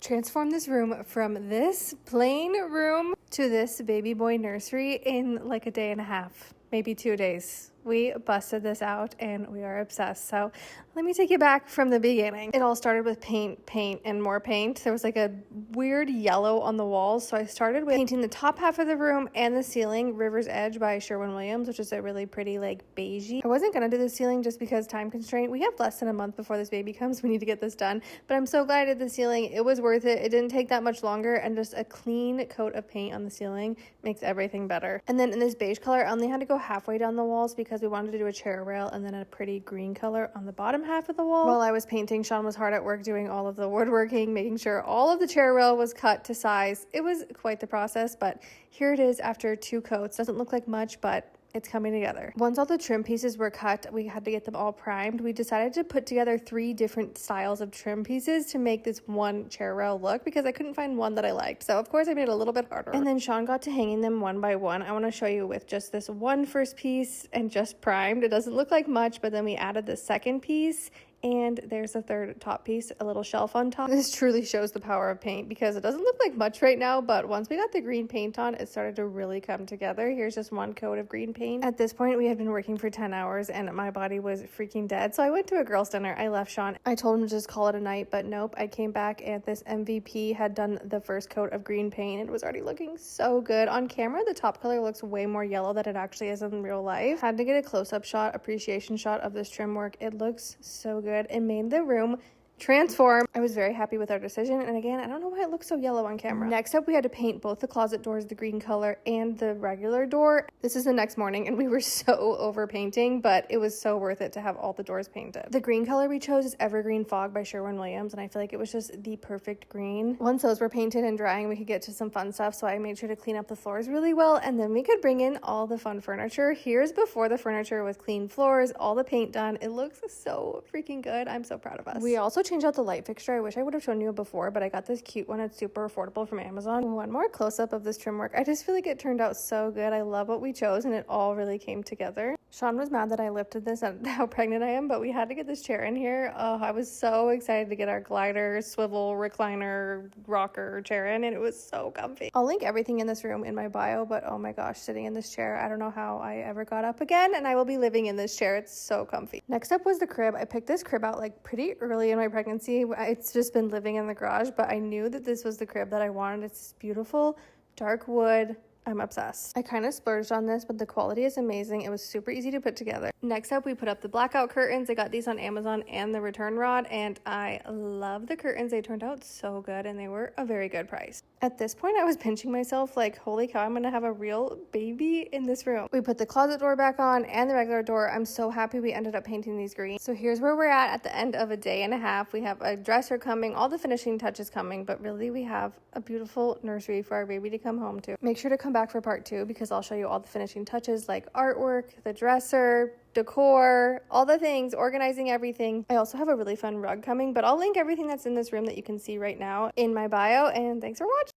transformed this room from this plain room to this baby boy nursery in like a day and a half, maybe 2 days. We busted this out and we are obsessed. So let me take you back from the beginning. It all started with paint, and more paint. There was like a weird yellow on the walls. So I started with painting the top half of the room and the ceiling River's Edge by Sherwin-Williams, which is a really pretty like beigey. I wasn't going to do the ceiling just because time constraint. We have less than a month before this baby comes. We need to get this done. But I'm so glad I did the ceiling. It was worth it. It didn't take that much longer, and just a clean coat of paint on the ceiling makes everything better. And then in this beige color, I only had to go halfway down the walls because we wanted to do a chair rail and then a pretty green color on the bottom half of the wall. While I was painting, Sean was hard at work doing all of the woodworking, making sure all of the chair rail was cut to size. It was quite the process, but here it is after 2 coats. Doesn't look like much, but it's coming together. Once all the trim pieces were cut, we had to get them all primed. We decided to put together 3 different styles of trim pieces to make this one chair rail look because I couldn't find one that I liked. So of course I made it a little bit harder. And then Sean got to hanging them one by one. I want to show you with just this one first piece and just primed. It doesn't look like much, but then we added the second piece. And there's a third top piece, a little shelf on top. This truly shows the power of paint because it doesn't look like much right now, but once we got the green paint on, it started to really come together. Here's just one coat of green paint. At this point, we had been working for 10 hours and my body was freaking dead. So I went to a girls' dinner. I left Sean. I told him to just call it a night, but nope. I came back and this MVP had done the first coat of green paint. It was already looking so good. On camera, the top color looks way more yellow than it actually is in real life. Had to get a close-up shot, appreciation shot of this trim work. It looks so good. It made the room transform. I was very happy with our decision, and again, I don't know why it looks so yellow on camera. Next up, we had to paint both the closet doors the green color and the regular door. This is the next morning, and we were so over painting, but it was so worth it to have all the doors painted. The green color we chose is Evergreen Fog by Sherwin-Williams, and I feel like it was just the perfect green. Once those were painted and drying, we could get to some fun stuff, so I made sure to clean up the floors really well, and then we could bring in all the fun furniture. Here's before the furniture with clean floors, all the paint done. It looks so freaking good. I'm so proud of us. We also changed out the light fixture. I wish I would have shown you before, but I got this cute one. It's super affordable from Amazon. One more close-up of this trim work. I just feel like it turned out so good. I love what we chose, and it all really came together. Sean was mad that I lifted this and how pregnant I am, but we had to get this chair in here. I was so excited to get our glider, swivel, recliner, rocker chair in, and it was so comfy. I'll link everything in this room in my bio, but oh my gosh, sitting in this chair, I don't know how I ever got up again, and I will be living in this chair. It's so comfy. Next up was the crib. I picked this crib out like pretty early in my pregnancy. It's just been living in the garage, but I knew that this was the crib that I wanted. It's beautiful, dark wood. I'm obsessed. I kind of splurged on this, but the quality is amazing. It was super easy to put together. Next up, we put up the blackout curtains. I got these on Amazon and the return rod, and I love the curtains. They turned out so good, and they were a very good price. At this point, I was pinching myself like, holy cow, I'm gonna have a real baby in this room. We put the closet door back on and the regular door. I'm so happy we ended up painting these green. So here's where we're at the end of a day and a half. We have a dresser coming, all the finishing touches coming, but really we have a beautiful nursery for our baby to come home to. Make sure to come back for part 2 because I'll show you all the finishing touches like artwork, the dresser, decor, all the things, organizing everything. I also have a really fun rug coming, but I'll link everything that's in this room that you can see right now in my bio, and thanks for watching.